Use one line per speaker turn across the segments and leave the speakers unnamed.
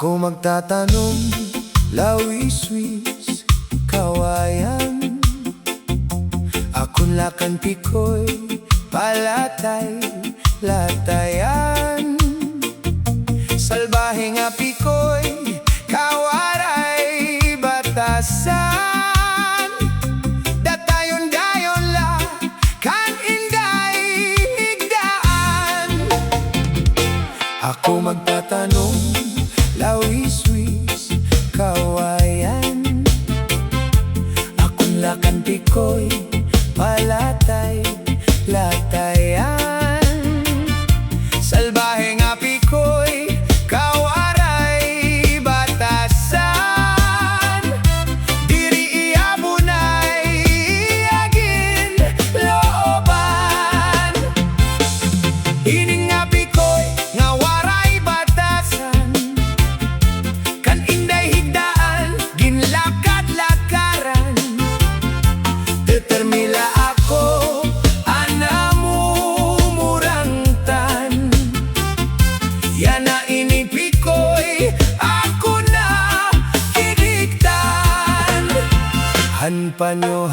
Ako magtatanong, lawis-wis, kawayan. Akong lakan pikoy, palatay, latayan. Salbahe nga pikoy, kawaray, batasan. Datayon-dayon la, kan inday higdaan. Ako magtatanong, lawis-wis, kawayan. Akong lakan pikoy, palatay, latayan. Salbahe nga pikoy, kawaray, batasan. Diri iabunay, iagin, looban. Ining nga pikoy, nga waray batasan. Kan inday higdaan, ginlakad-lakaran. Determila ako, anamumurangtan. Yan na ini pikoy, ako na kidiktan. Hanpanyo,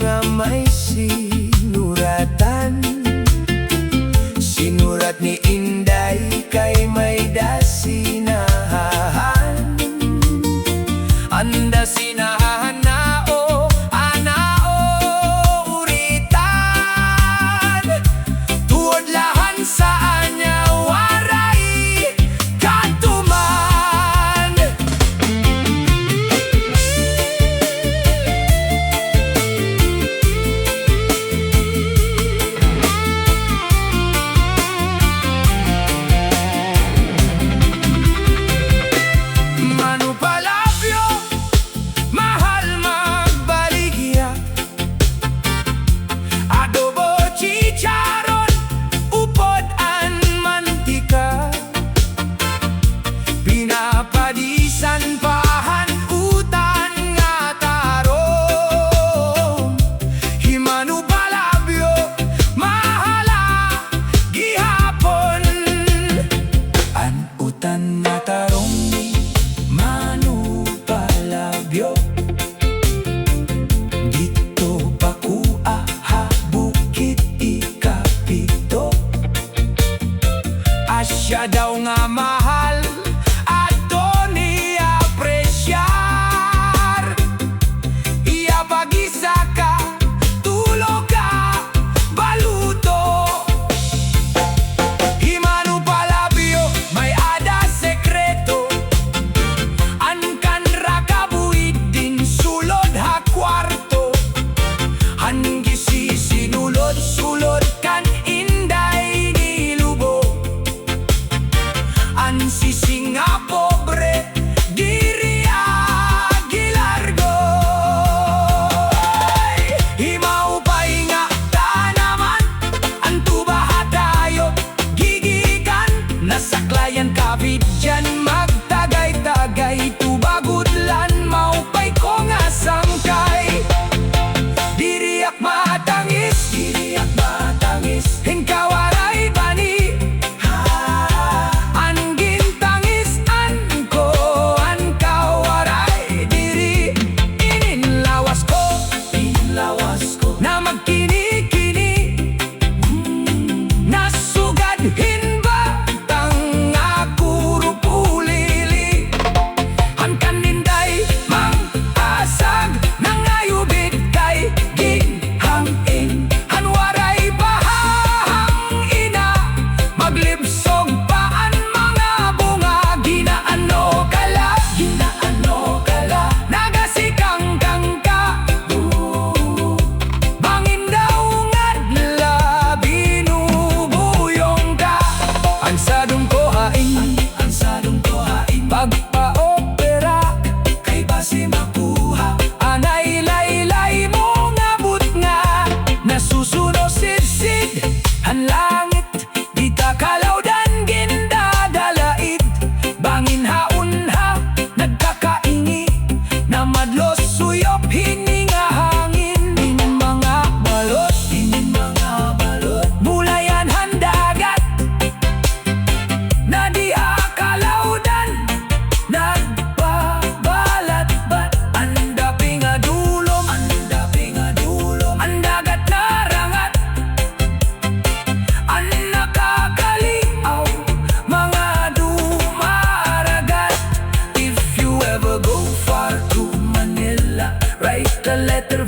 nga may sinuratan. Sinurat ni Inday kay may dasinahan. Anda sinahan nao, anao uritan. Tuod lahan sa anya waray katuman.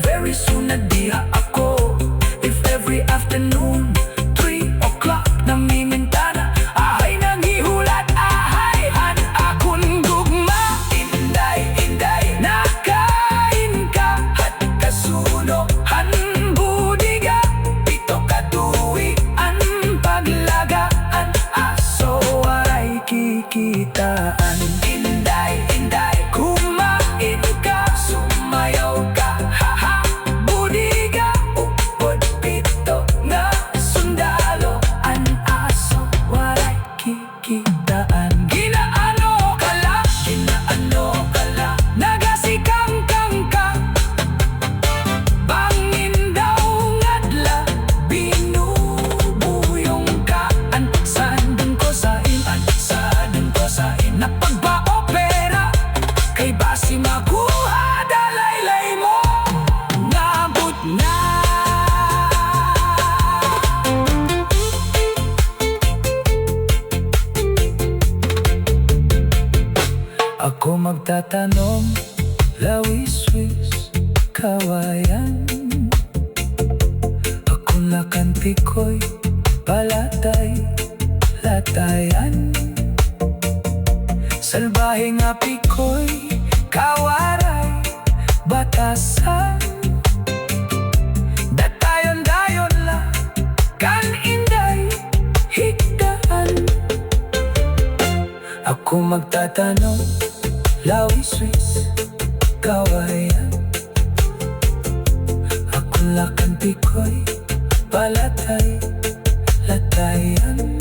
very soon na diha ako. If every afternoon 3 o'clock namimintana, ahay nang hihulat, ahay han akon gugma. Inday, inday, nakain ka at kasuno han budiga. Pito katuwi ang paglagaan, aso waray kikitaan. Inday, inday, kumain ka, sumayaw ka, haha, budiga. Upod pito na sundalo, ang aso waray kikitaan. Ginaano ka la, nagasikangkang ka. Bangin daw ngadla, binubuyong ka. An sadun ko sa napagpa-opera, kay basi makuha dalaylay mo, nabot na. Ako magtatanong, lawis-wis, kawayan. Ako lakanti ko'y palatay, latayan. Salbaheng api ko'y kawaray, batasan. Datayon-dayon la, kan inday, higdaan. Ako magtatanong, lawis-wis, kawayan. Ako lakanti ko'y palatay, latayan.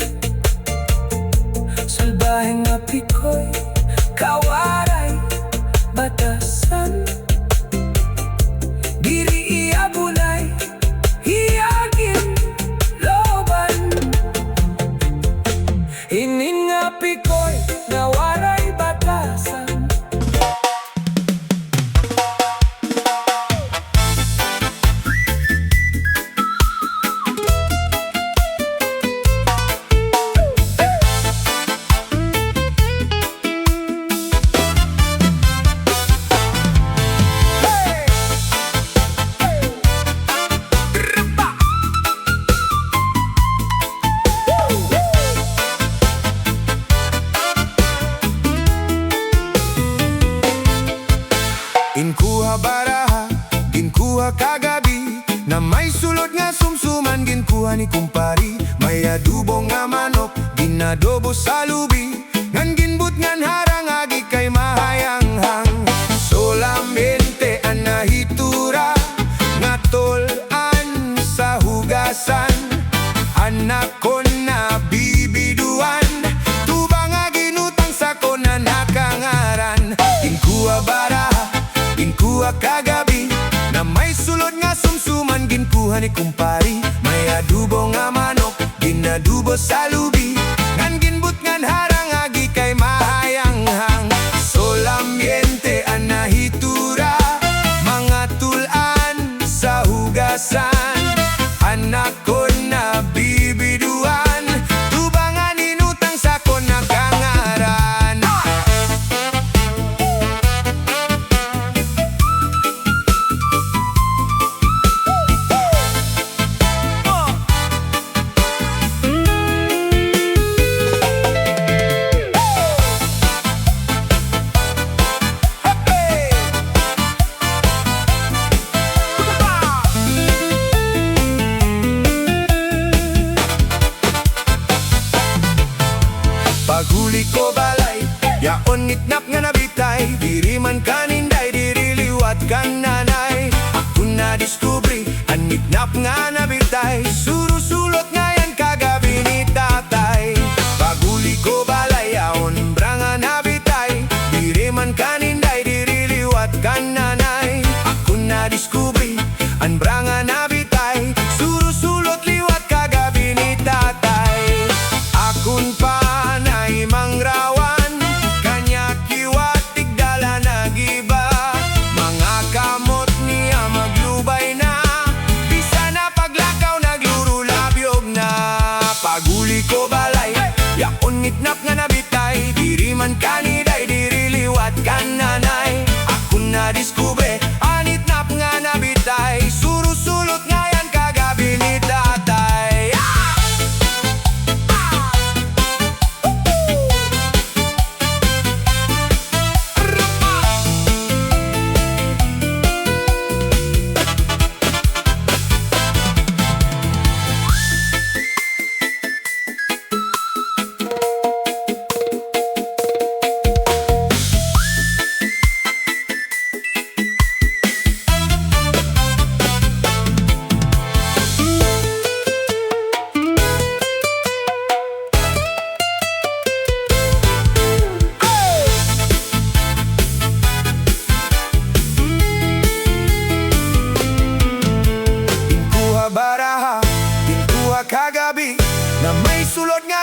Salbaheng api ko'y kawaray, batasan. Diri iabunay, hiyagin, loban. Inin api ko'y nawaray, batasan. Inkuha baraha, ginkuha kagabi, na may sulod nga sumsuman, ginkuha ni kumpari. May adobo nga manok, ginadobo sa lubi, ngan ginbut ngan harang agi kay mahayanghang. Solamente ang nahitura, nga tol-an sa hugasan. Anak ko na bibiduan, tubang nga ginutang sa ko na nakangaran. Ginkuha baraha, ginkuha kagabi, na may sulod nga sumsuman, ginkuha ni kumpari. May adobo nga manok, ginadubo sa lubi, ngan ginbut ngan harang agi kay mahayanghang. Solamente ang nahitura, mga tulan sa hugasan. Anak ko na bibiduan, tubang nga ninutang sa ko nakangaran. Paghuli ko balay, yaon ngitnap nga nabitay. Diri man kaninday, diri liwat kan nanay. Ako na diskubri, ang ngitnap nga nabitay. Surusulot nga yan kagabi ni tatay. Paghuli ko balay, yaon bra nga nabitay. Diri man kaninday, diri liwat kan nanay. Ako na diskubri, ang bra nga nabitay. Surusulot liwat kagabi ni tatay. Akon pa mangrawan, kanya kiwatig dala nagiba. Mga kamot niya maglubay na, bisa na paglakaw nagluro labyog na. Paghuli ko balay, yaon ngitnap nga nabitay. Diri man kaniday, diri liwat kan nanay. Ako na diskubre, anitnap nga nabitay.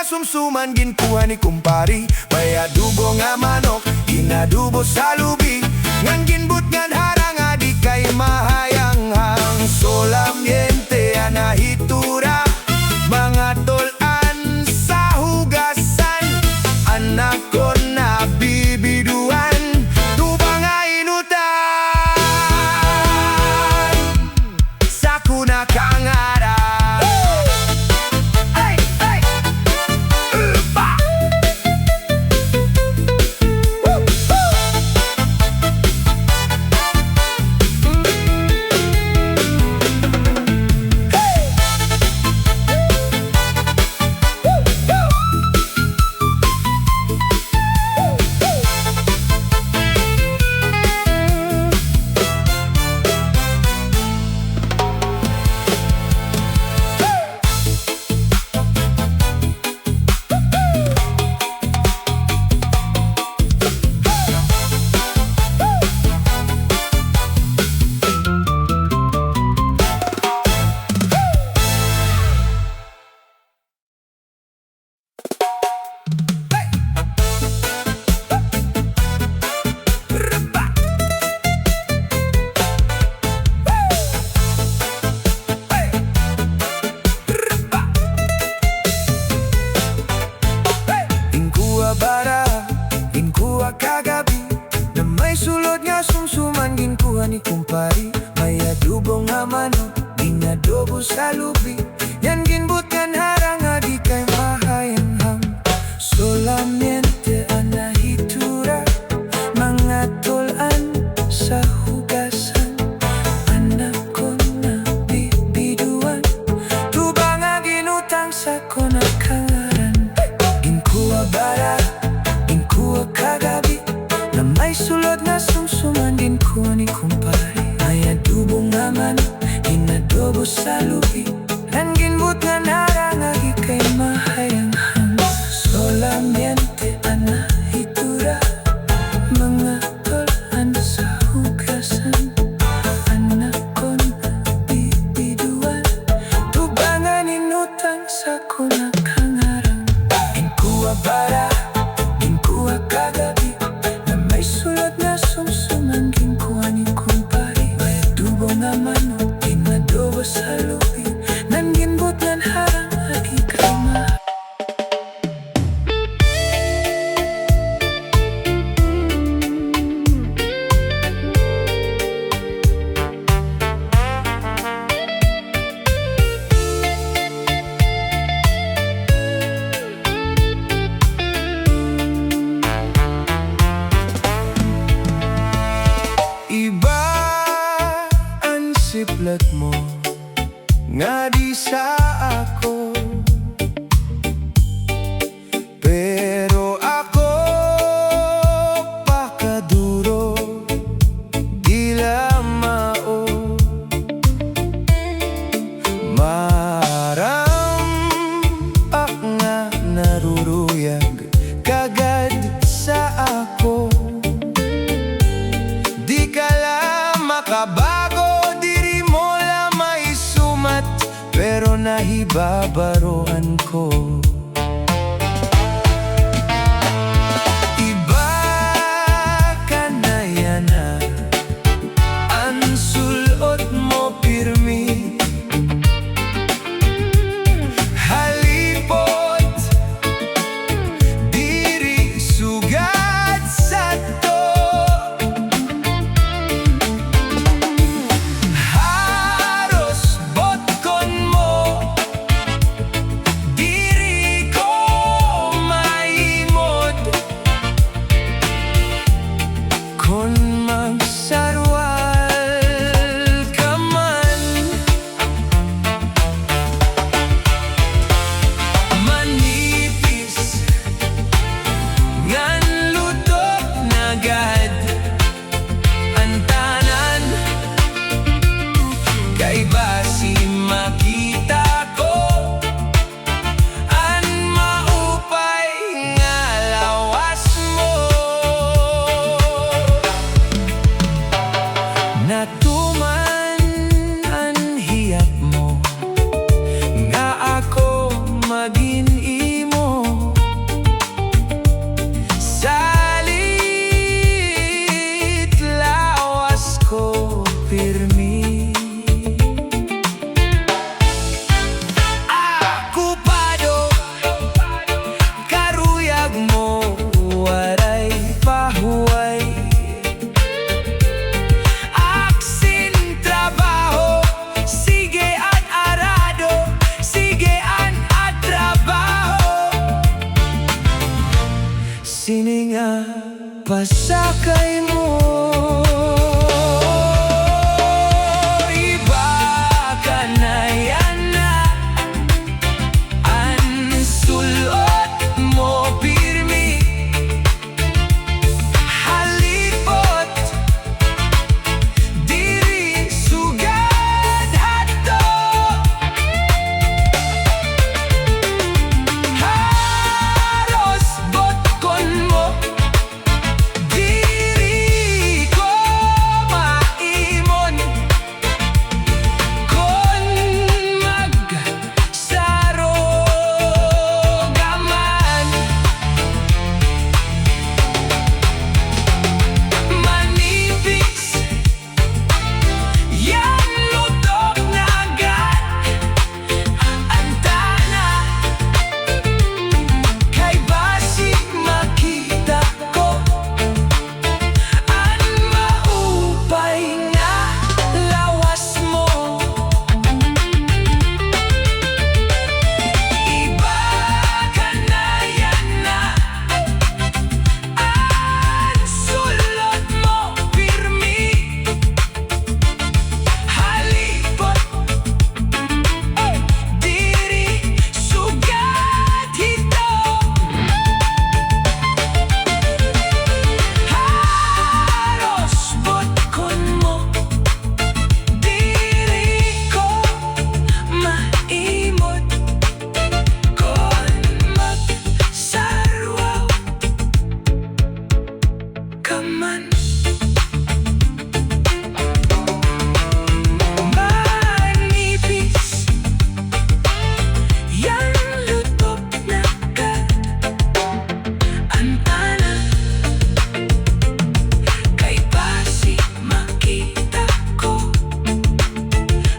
nga sumsuman ginkuha ni kumpari. May adobo nga manok, ginadubo sa lubi. Ngan ginbut ngan harang adi kay mahayanghang. Solamente anahitura, mga tolan sa hugasan. Anak ko na bibiduan, tubang nga inutan. Sa kuna kangaran. Ay, ay, upa. Kagabi na may sulod nga sumsuman ginkuha ni kumpari. May adobo nga manok, ginadobo sa lubi. Yan ginbut ngan harang nga di kay mahayanghang. Solamente anahitura, mga tolan sa hugasan. Anak ko na bibiduan, tubang nga ginutang sa konakaran. Ginkuha bara, ginkuha kagabi na may sulod na sumsuman ginkuha ni kumpari. May adobo nga manok, ginadobo sa lubi. Nan ginbut nga narang agi kay mahayanghang. Solamente anahitura, mga tolan sa hugasan. Anak ko na bibiduan, tubang nga ninutang sa kunakangarang. Ginkuha bara, ginkuha kagabi na may sulod na sumsuman ginkuha ni kumpari. May adobo nga manok, ginadobo sa lubi. Nan ginbut ngan harang agi kay mahayanghang. Iba ang siplat mo, nga di sa ako. Pero ako pakaduro, di lamao. Marampak nga naruruyag kagad sa ako. Di ka lang makabago, diri mo lang maisumat, pero nahibabaroan ko. Iba ka na yan ha, ang sulot mo pirmi. Halipot, diri sugat sa to. Haros botkon mo, di masakay mo. Iba ka na yan na, ang sulot mo pirmi, halipot diri sugad hato. Haros botkon mo diri ko maimon, kon magsarogaman. Manipis yan lutok na agad ang tana, kay basig makita ko ang maupay nga lawas mo. Iba ka na yan na, ang sulot mo pirmi, halipot diri sugad hito. Haros botkon mo diri ko maimot, kon magsarwaw ka man. Manipis yan lutok na agad ang tana, kay basig makita ko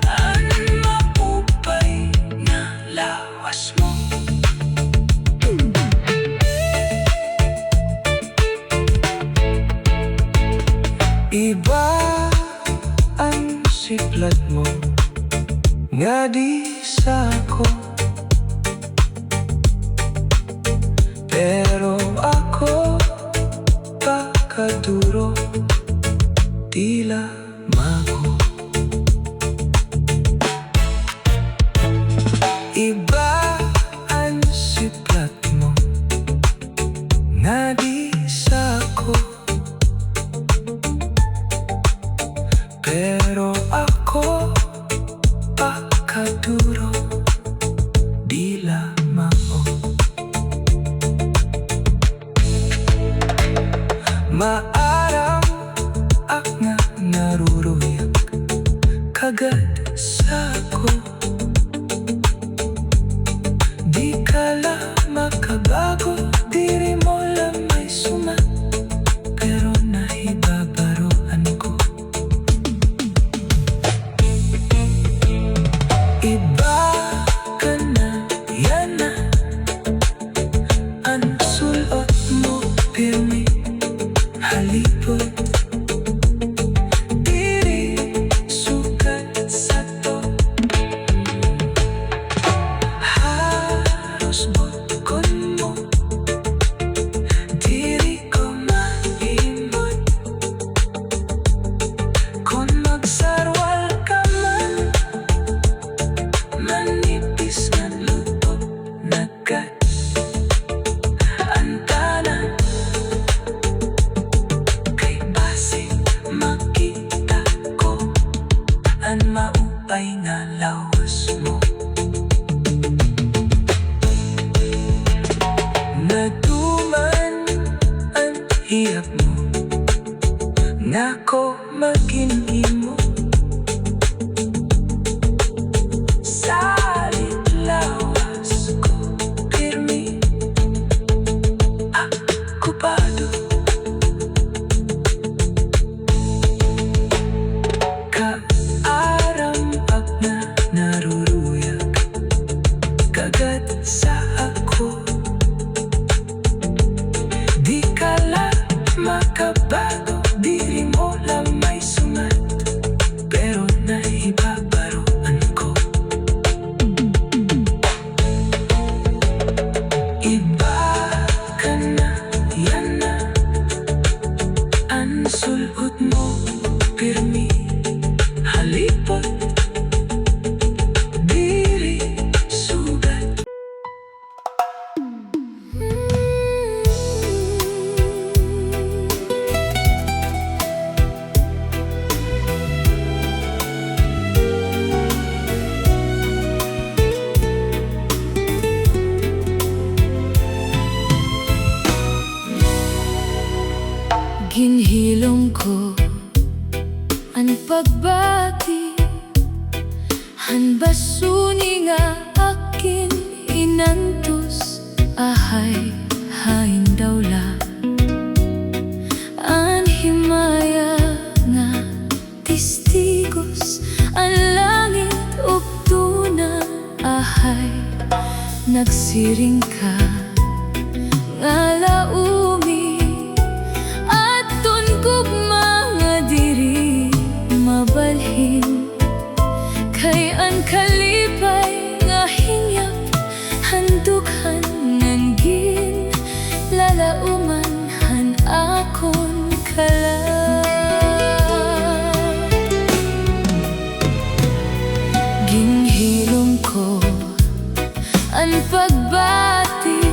ang maupay na lawas mo. Iba ang siplat mo nga di sako, pero ako pakaduro tila mago. Iba ang siplat mo nga di sako, pero ako pakaduro dila mao. Maaram ak nga naruruyak kagad sako, di ka la makabago diri mo lang may sumat, pero nahibabaroan ko. Iba ka na yan na, ang sulot mo pirmi, halipot diri sugad sato. Haros botkon mo diri ko maimot, kon magsarwal ka man. Manipis nga lutok na agad ang tana, kay basig makita ko ang maupay nga lawas mo. Naduman ang hiyap mo, nga ko maging-imo. Salit lawas ko pirmi, akupado. Kaaram pag na naruruyak kagad sa ako, di ka la makabago diri mo lang may sumat,
Hugot mo, pirmi, halipot, diri, sugat.
Ginhilom ko ang pagbati, han basuni nga akin inantos, ahay hain dawla an himaya nga testigos, ang langit ug tuna, ahay nagsiring ka nga laumi. Mabalhin kay ang kalipay nga hinyap, handughan nangin lalauman han akon kala. Ginhilom ko ang pagbati,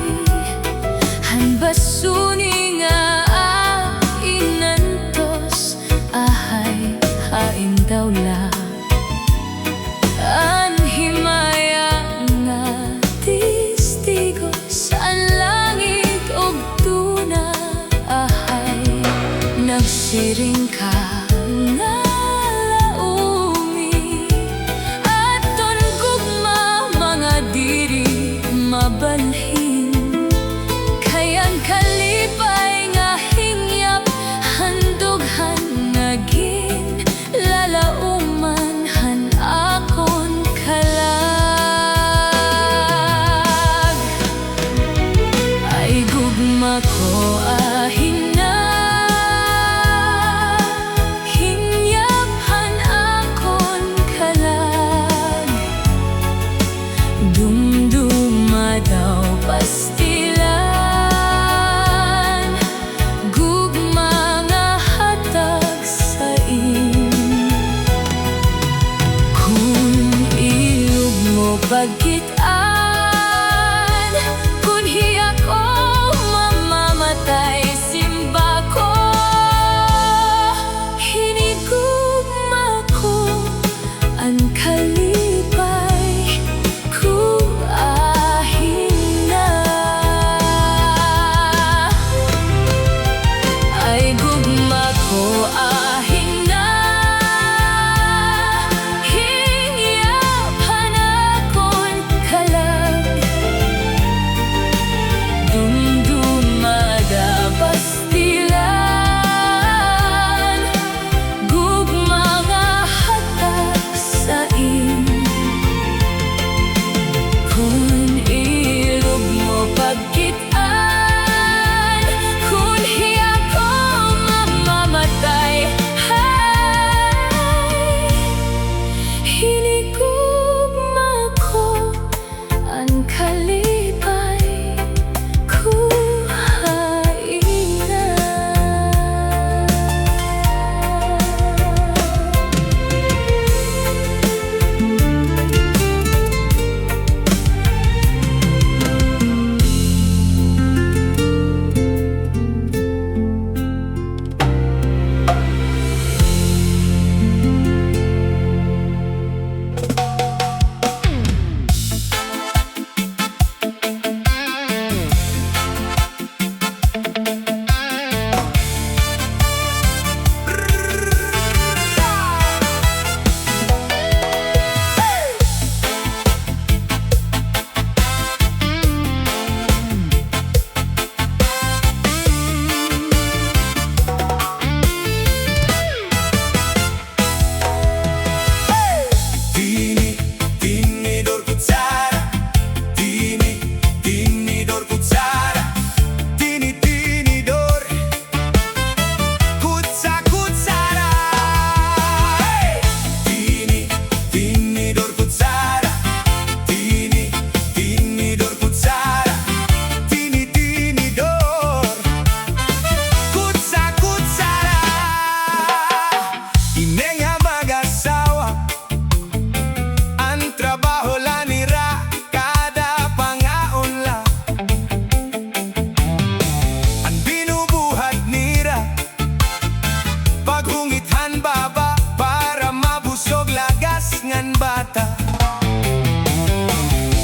Pagungithan baba para mabusog lagas ngan bata.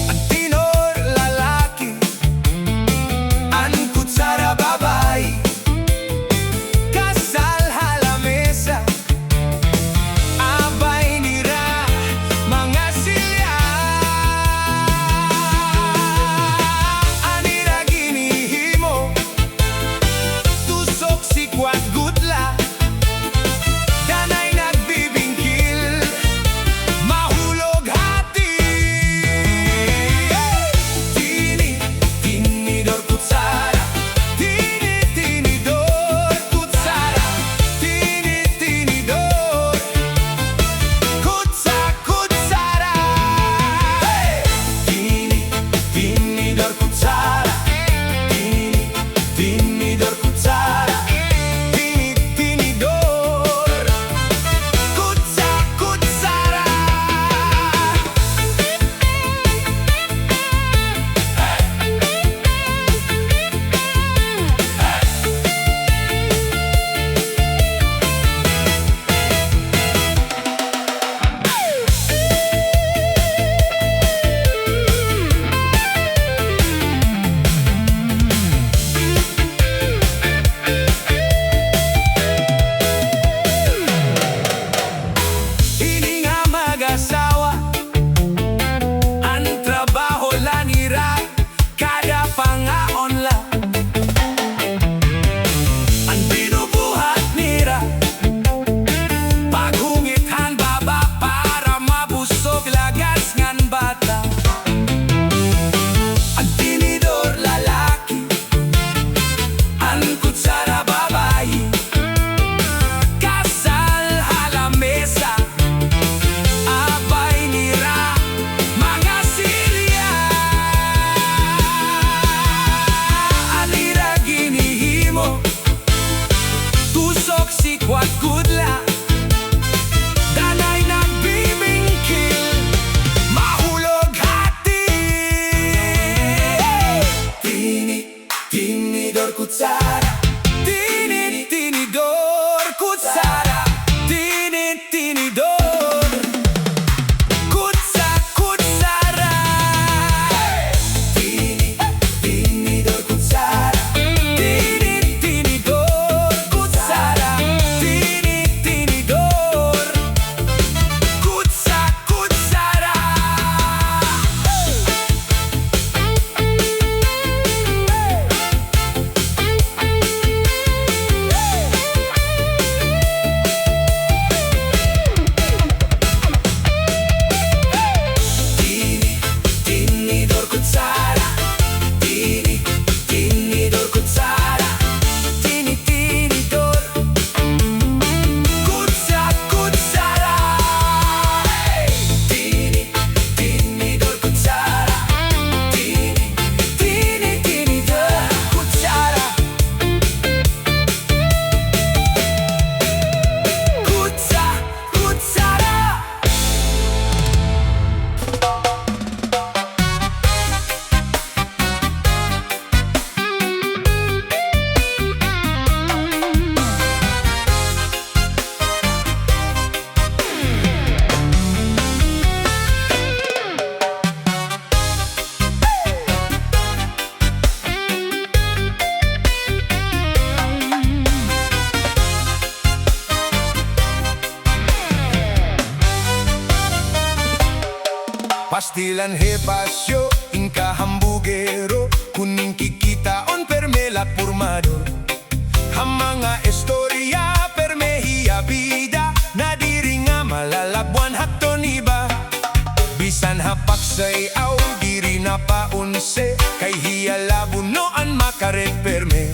Ang tinor lalaki, ang kutsara babae, kasal halamesa, abay nira mga silya. Anira ginihimo, tusok sikwat gutla, danay nagbibingkil, mahulog hati. Tini, tinidor kutsara, tini, tinidor kutsara, tini, tinidor kutsara. Tini, tinidor kutsara, tini, tinidor kutsara, tini, tinidor kutsara. Ini nga mag-asawa, ang trabaho lang nira, kada pangaon la. Ang binubuhat nira, paghungithan baba para mabusog lagas ngan bata. Ang tinidor lalaki, ang kutsara babae, kasal halamesa, abay nira mga silya. Anira ginihimo, tusok sikwat gudla, danay nagbibingkil, mahulog hati. Tini, tinidor kutsara, tini, tinidor kutsara, tini, tinidor kutsara. Tini, tinidor kutsara, tini, tinidor kutsara, tini, tinidor kutsara. Tini, tinidor kutsara, tini, tinidor kutsara, tini, tinidor kutsara. Tini, tinidor kutsara, tini, tinidor kutsara, kutsara. Pastilan hepasyo, inka hambugero, kuning kikitaon permelat purmado. Ang mga istorya permehiya bida, na diri nga malalabwan haton iba. Bisan hapak say aw, diri na paunse, kay hiya labunoan makaret perme.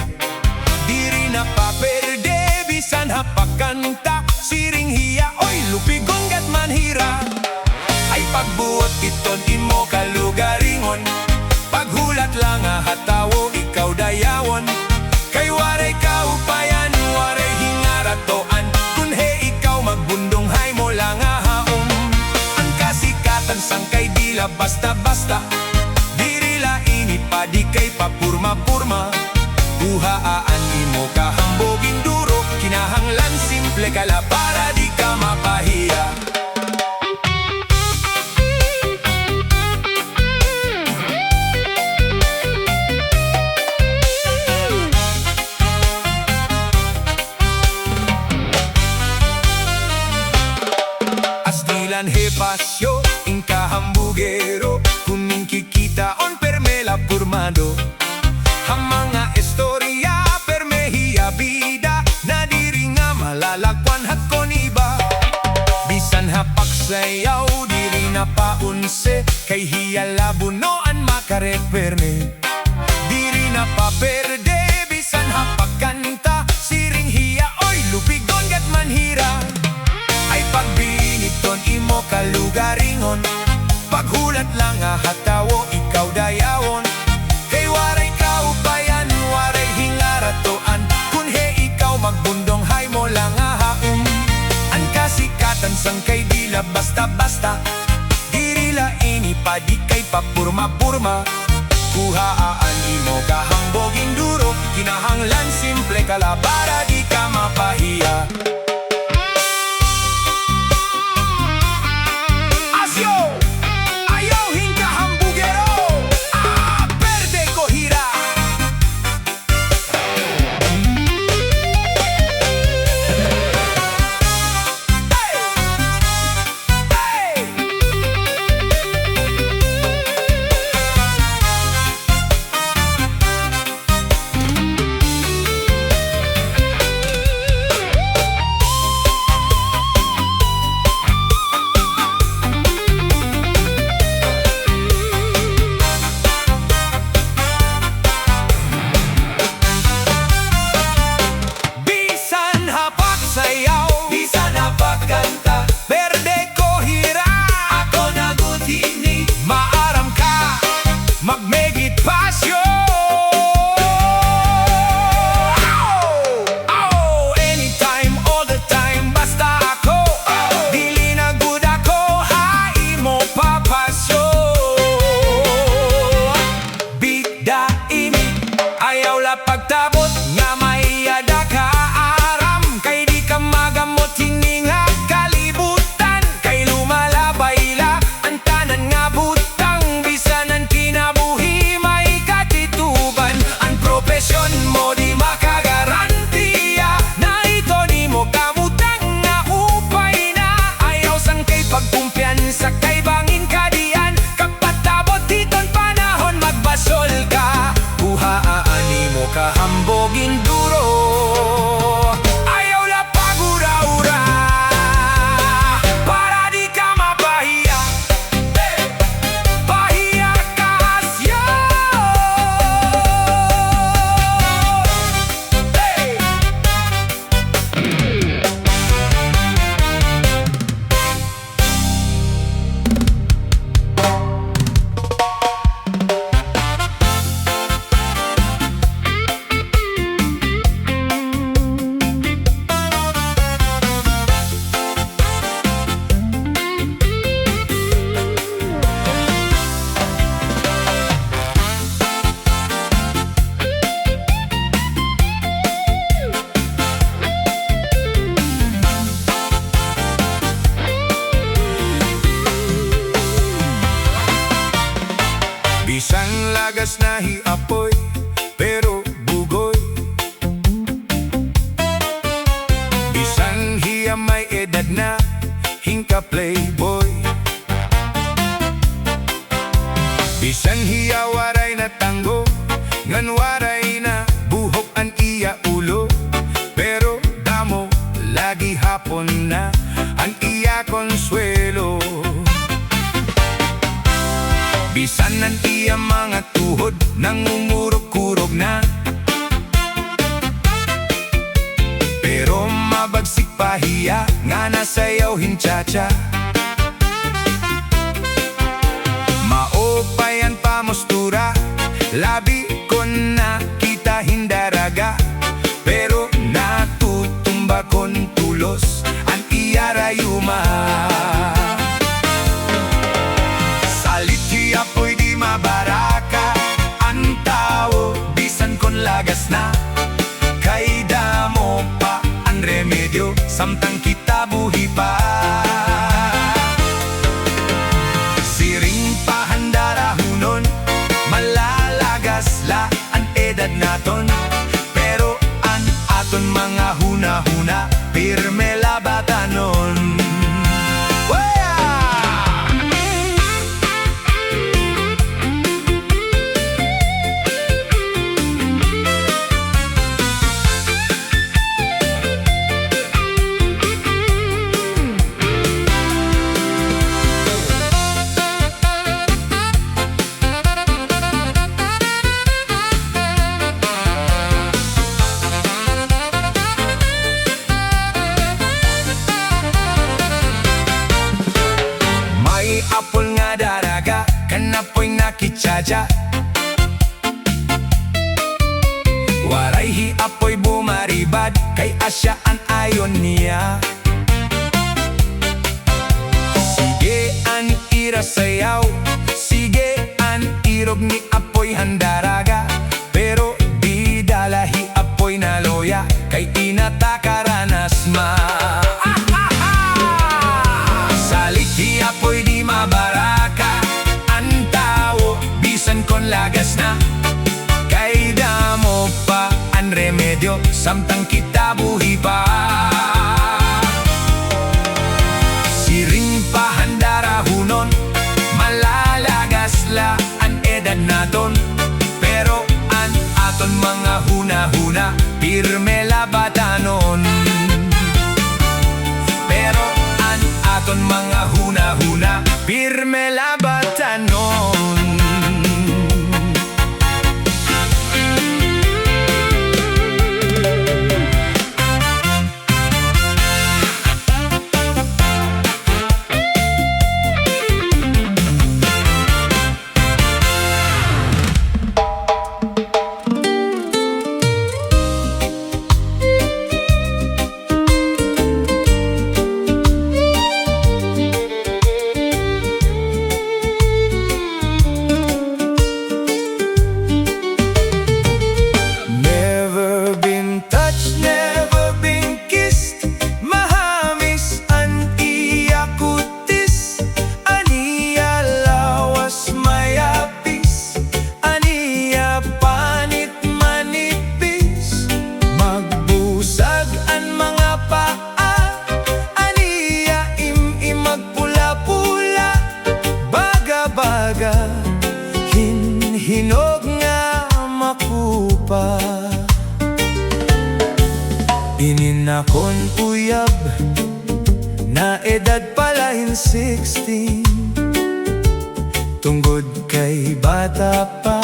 Diri na paperde, bisan hapak kanta, siring hiya, oy lupigong gat manhira. Ay pagbuot iton imo kalugaringon, paghulat lang hatawo ikaw dayawon. Kay waray kaupayan, waray hingaratoan, kunhe ikaw magbundong hay mo lang haom. Ang kasikatan sang kay dila basta-basta, dirila init pa di kay papurma-purma. Buhaan imo kahamboging duro, kinahanglan simple kalapa. Ulan he pasyo, inka hambugero, kuning kikita on permela purmado. Ang mga istorya permehiya bida, na diri nga malalakwan hakon iba. Bisan hapak sayaw, diri na paunse, kay hiya labunoan makareperne. Diri na paperde, bisan hapak kanta, siring hiya oy lupigon gat manhira. Ay pagbiniton imo kalugaringon, paghulat lang hatawo ikaw dayawon. Kay waray kaubayan, waray hingaratoan, kun he ikaw magbundong hay mo lang haum. Ang kasikatan sang kay dila basta-basta, dirila ini pa di kay papurma-purma. Kuhaan imo kahambogin duro, kinahanglan simple kala para di ka mapahiya. Pagtabot nga maiyada ka aram, kay di ka magamot hingning nga kalibutan. Kay lumalabay la ang tanan nga butang, bisan ang kinabuhi may katituban. Ang propesyon mo di makagarantiya, na ito ni mo kamutang nga upay na. Ayaw sang kay pagkumpiyansa, kay bangin ka diyan, kapatabot diton panahon magbasol ka. Buhaan mo kahambogin duro, ayaw la pagura-ura, para di ka mapahiya. Pahiya ka asya. Bisan lagas na hiapoy, pero bugoy. Bisan hiya may edad na, hingka playboy. Bisan hiya waray na tanggo, ngan waray na buhok an iya ulo. Pero damo, lagi hapon na, ang iya konsuelo. Bisan ang iya mga tuhod, nangungurog-kurog na, pero mabagsik pahiya, nga nasayaw hinchacha. Maopayan pamustura, labi ko na kita hindaraga, pero natutumba kon tulos, ang iya rayuma. Apoy di mabaraka ang tao, bisan kon lagas na, kay damo pa ang remedyo, samtang kita buhi pa. Siring pahandarahunon, malalagas la ang edad naton, pero ang aton mga huna-huna, pirme labatanon. Waya! cha-cha. Waray hi apoy bumaribad, kay asya an ayon niya. Sige an ira sayaw, sige an irog ni apoy handaraga. Pero di dalahi apoy na loya, kay inatakaranas ma. Saliki apoy di mabaraka, ang tao bisan kon lagas na. Kay damo pa ang remedyo, samtang kita buhi pa. Siring pa handara hunon, malalagas la ang edad naton. Pero an aton mga huna-huna, pirme labatanon. Pero an aton mga huna-huna, pirme labatanon. Hinog nga makupa, ininakon uyab, na edad palahin 16. Tunggod kay bata pa,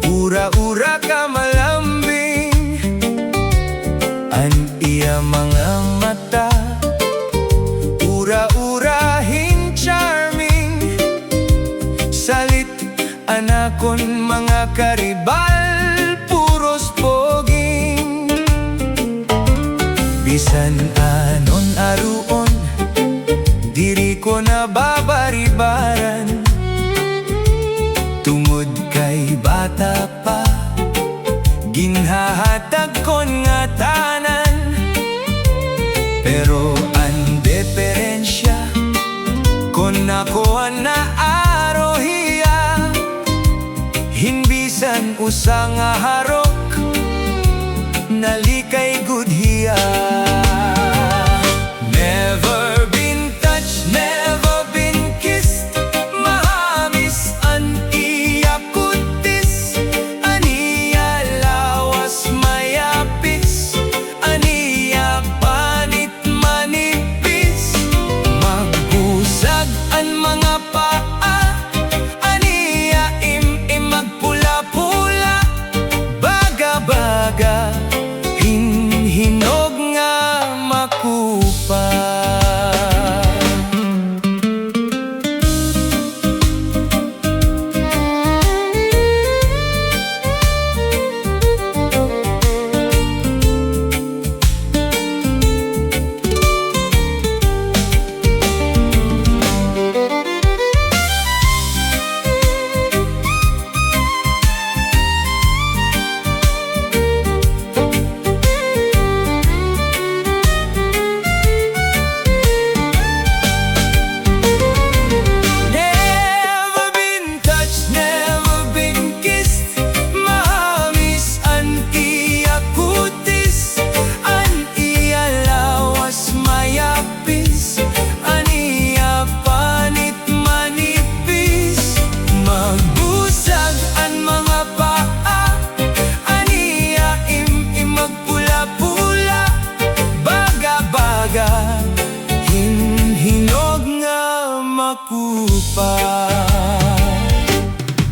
ura-ura ka malambing, an iya mga mata, ura-urahin charming. Salit anakon mga karibal, puros poging. Bisan anon aruon, diri ko na babaribaran. Tungod kay bata pa, ginhahatag kon nga tanan. Pero ang diferensya, kon ako na arohiya, hinbisan usa nga harok, nalikay gudhiya. Never been touched, never been kissed, mahamis an iya kutis, aniya lawas mayapis, aniya panit manipis. Magbusag ang mga paa, aniya magpula-pula, baga-baga, hinog nga makupa. Hinog nga makupa.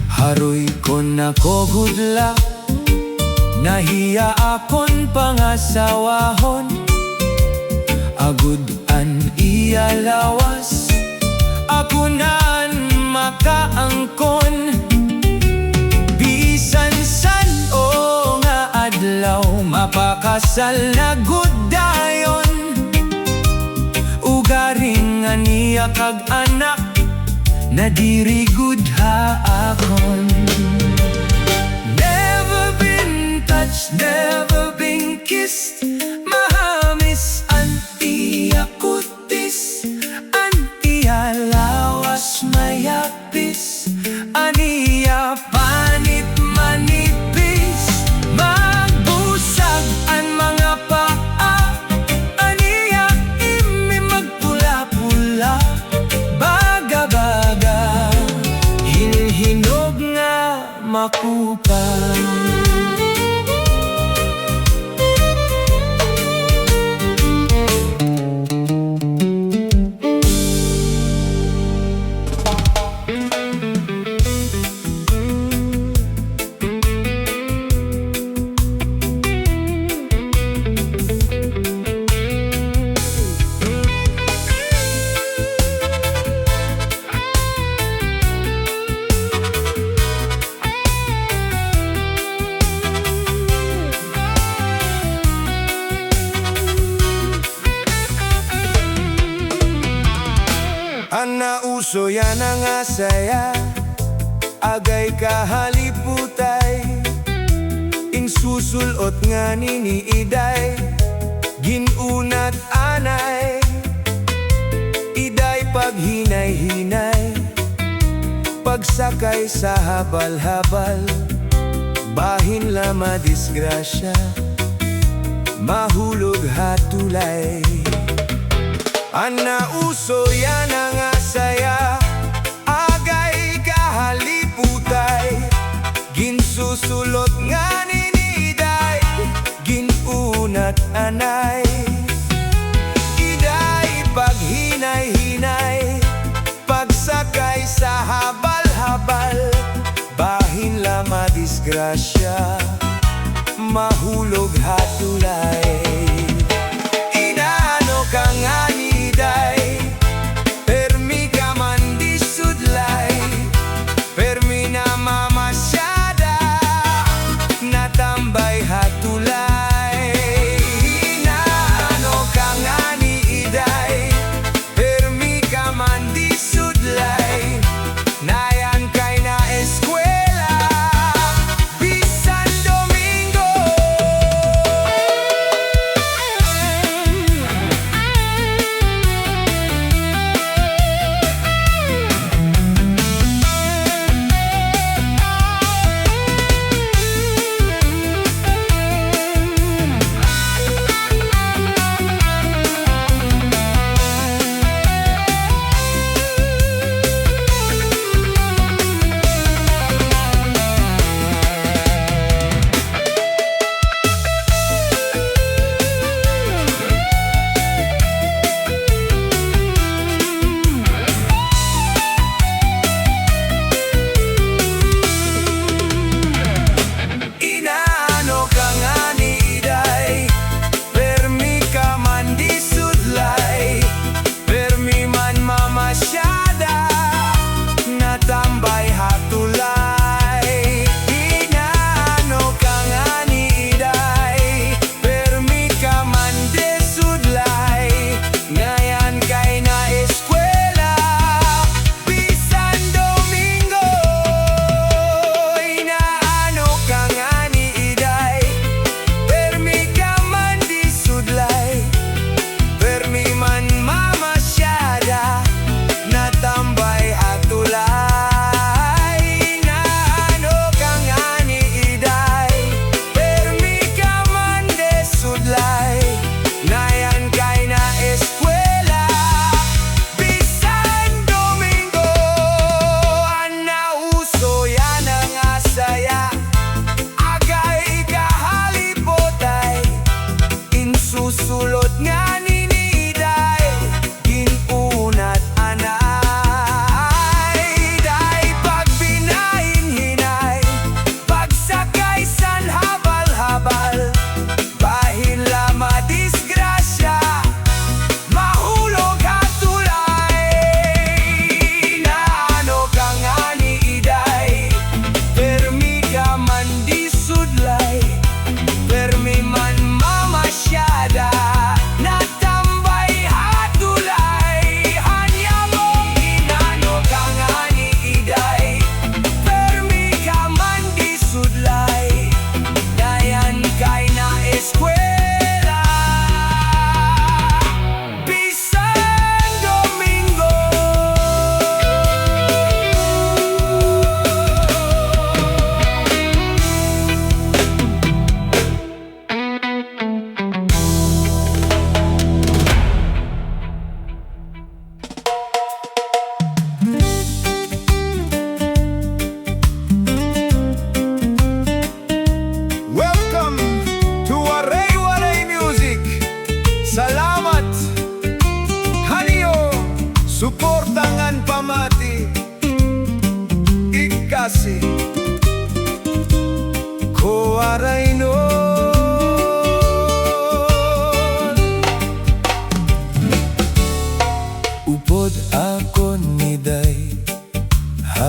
Haroy ko na kogudla, nahiya akon pangasawahon. Agud an iya lawas, ako naan makaangkon. Bisan san o nga adlaw mapakasal na gud dayon. Ugaring nga niya kag anak na diri gud haakon. Never been touched, never been kissed. Mahamis antiya kutis, antiya lawas mayapis, aniya panit manipis. Magbusag ang mga paa, aniya imi magpula-pula. Baga-baga, hinhinog nga makupang. Ana uso yan ang asaya, agay kahaliputay. Insusulot nga niniiday, ginunat anay. Iday paghinay-hinay, pagsakay sa habal-habal. Bahin la madisgrasya, mahulog hatulay. Ana uso yan ang asaya, agay kahaliputay. Ginsusulot nga niniday, ginunat anay. Iday paghinay-hinay, pagsakay sa habal-habal. Bahin la madisgrasya, mahulog hatulay. Inaano ka nga niday, permi ka man di sudlay. Permi na mamasyada, natambay hatulay. Inaano ka nga niday, permi ka man di sudlay. Nayan kay na eskwela, bisan Domingo.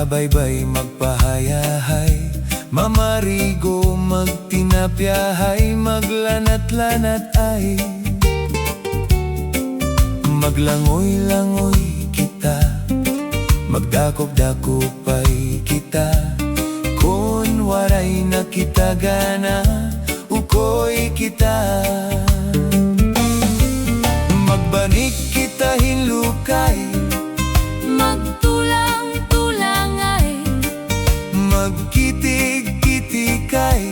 Habaybay magpahayahay, mamarigo magtinapyahay, maglanat-lanat ay maglangoy-langoy kita, magdakop-dakopay kita. Kun waray na kita gana, ukoy kita. Magbanik kita hinlukay,
magtulang-tulangay,
magkitig-kitikay,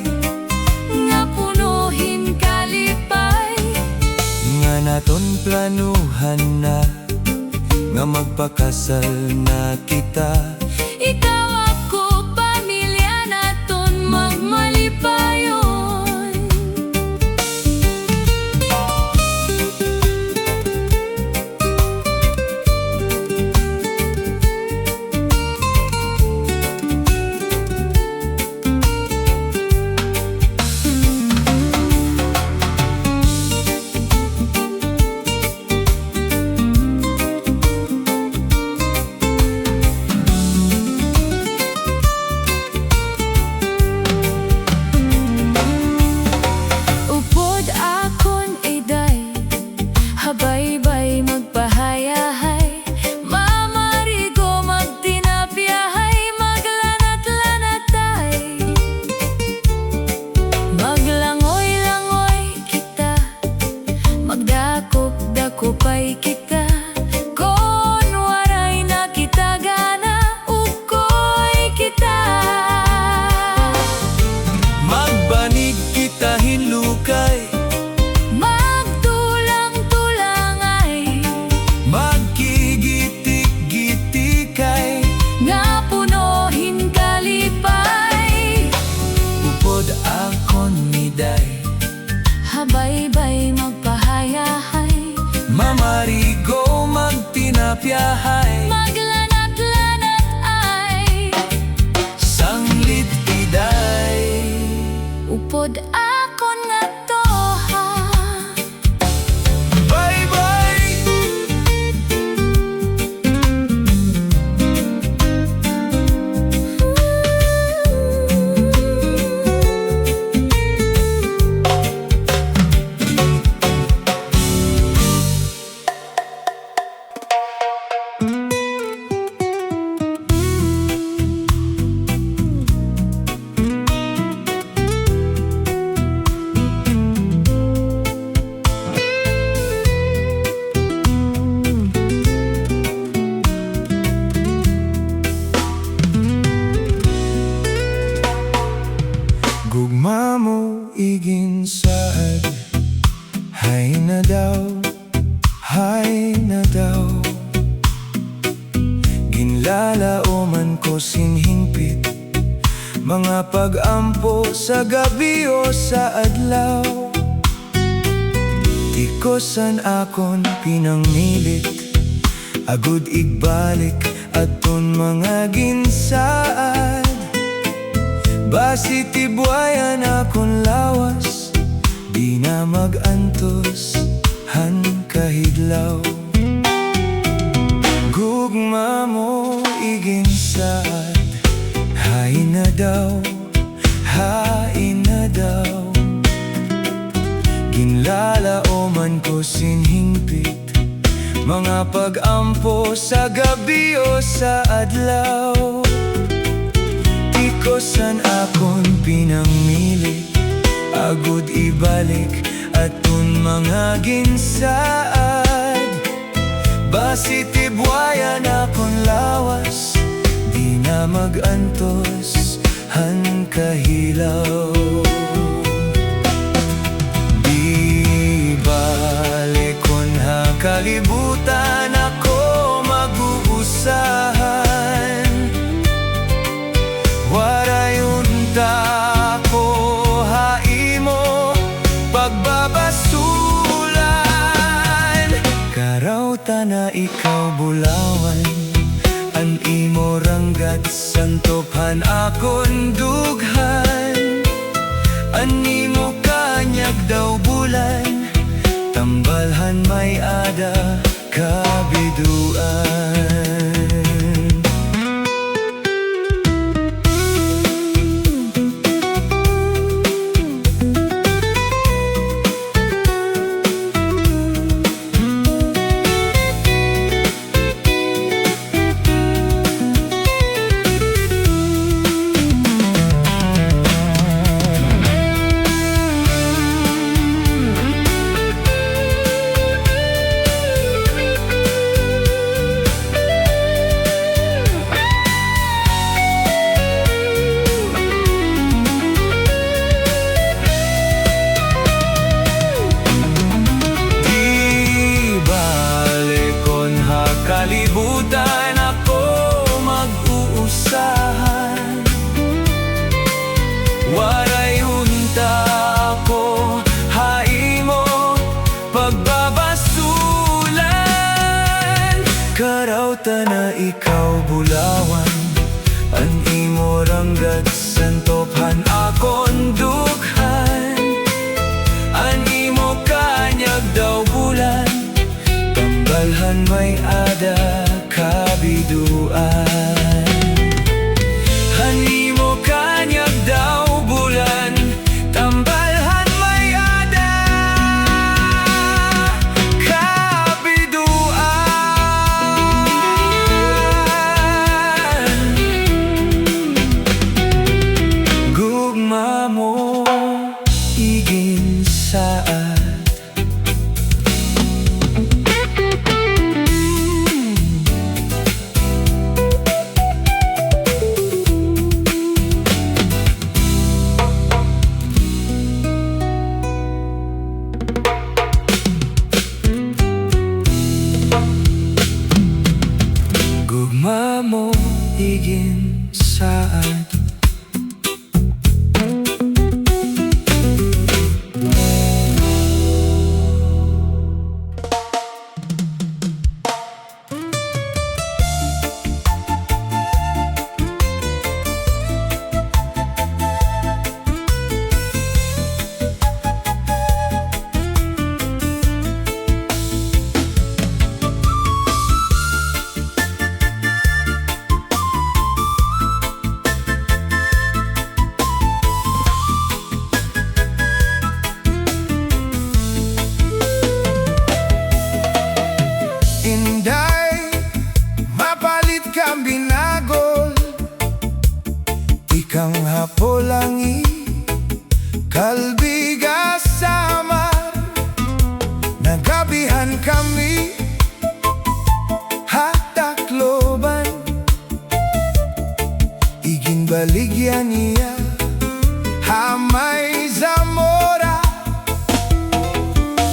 nga punuhin kalipay.
nga naton planuhan na, nga magpakasal na kita.
Ikaw ako, pamilya naton magmalipayon. Upod akon iday, habaybay magpahayahay, mamarigo magtinapyahay, maglanat-lanatay, maglangoy-langoy kita, magdakop-dakopay kita. Kon waray na kita gana, ukoy kita.
Magbanig kita hinlukay,
Magtulang-tulangay,
magkigitik-gitikay,
nga punuhin kalipay.
upod akon miday,
Habaybay magpahayahay,
mamarigo magtinapyahay,
maglanat-lanat ay
sanglit iday.
upod akon nga toha.
Bye-bye! Gugma mo iginsaad, hay na daw, hay na daw. Ginlalaoman ko sinhingpit, mga pag-ampo sa gabi o sa adlaw. Tikosan akon pinangmilit, agud igbalik aton mga ginsaad. Basi tibuayan akon lawas, di na mag-antos han kahidlaw. Gugma mo iginsaad, hay na daw, hay na daw. Ginlalaoman ko sinhingpit, mga pag-ampo sa gabi o sa adlaw. Tikosan akon pinangmili, agud ibalik aton mga ginsaad. Basi tibuayan akon lawas, di na mag-antos han kahilaw. Di balik kon ha kalibutan ako mag-uusahan. Warayunta ko haimo pagbabasulan. Karauta na ikaw bulawan, an imo ranggat santophan akon dughan. An imo kanyag daw bulan, tambalhan may ada kabiduan. araw ta na ikaw bulawan, an imo ranggat santophan akon dughan, an imo kanyag daw bulan, tambalhan may ada kabiduan. An imo kanyag daw bulan, tambalhan may ada kabiduan. Gugma mo igin saat, gugma mo igin saat. Inday, mapalit kang binagol, ikang hapolangi, kalbiga samar, nagabihan kami, hatakloban, igin baligyan niya, hamay Zamora,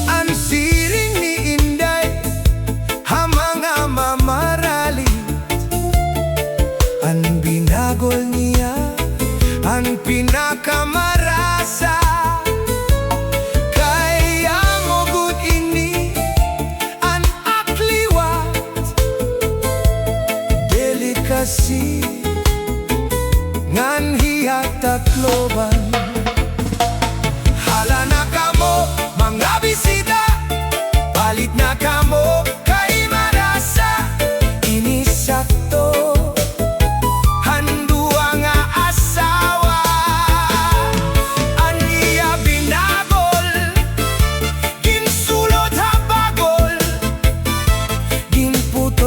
ang siring ni Inday, mga mamaralit, ang binagol niya, ang pinakamarasa, kaya mo gud ini, ang akliwat, delikasi, ngan hiyatakloban. Hala na kamo, mga bisita, balit na kamo,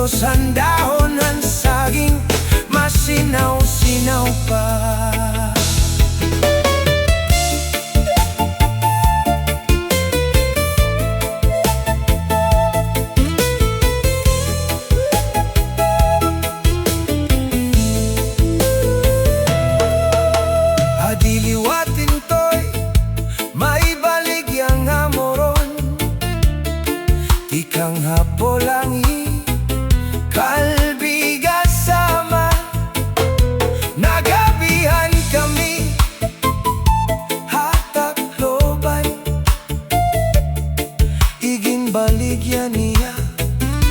sandahon ng saging, masinaw-sinaw pa. Adiliwatin to'y maibaligyan nga moron, ikang hapolangi, kalbiga sama, nagabihan kami, hatakloban, igin baligyan niya,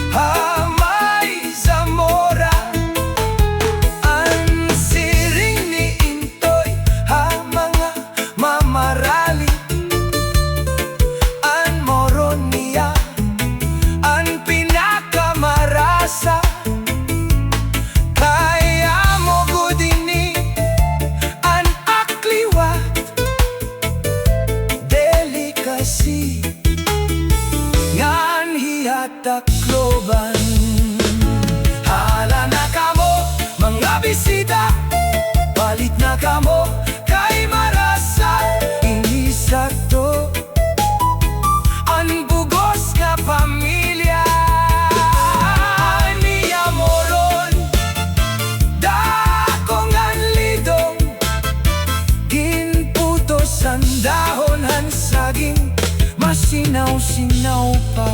hamay Zamora, ang siring ni Intoy, mga mamarali, ang moron niya, ang pinakamarasa, kaya mo gud ini, ang akliwat, delikasi, ngan hiyatakloban. Hala na kamo, mga bisita, balit na kamo, kay marasa, inisakto, ang bugos nga pamilya. Sandahon ang saging, masinaw-sinaw pa.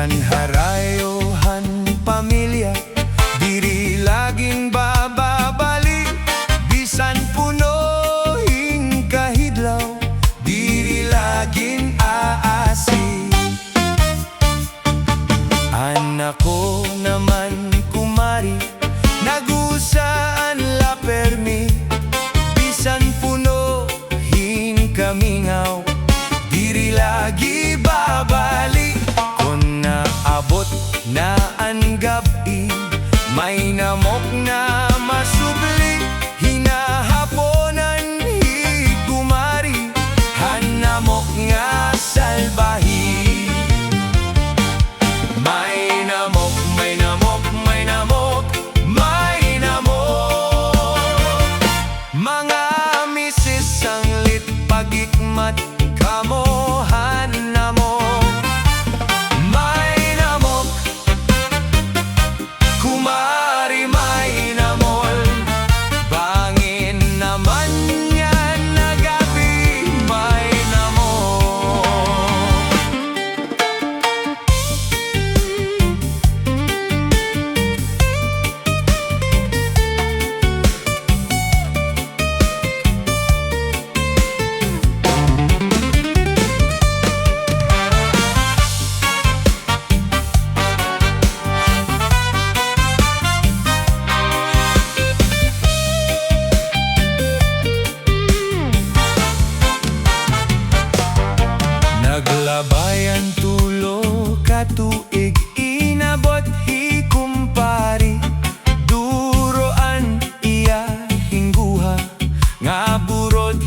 Bisan harayohan pamilya, diri laging bababali. Bisan puno hing kahidlaw, diri laging aasi. Anak ko naman kumari, nagusaan la permi. Bisan puno hing kamingaw, diri lagi babalik. Kung naabot na ang gabi, may namok na masubli. Hinahaponan hikumari, hanamok nga salbahi. May namok, may namok, may namok, may namok. Mga misis ang lit pagikmat, kamohan namok. May namok, kumari may namol. Bangin naman yan na gabi, may namok. Naglabayan tulo katuig, inabot hikumpari. Duroan iya hingguha, nga burod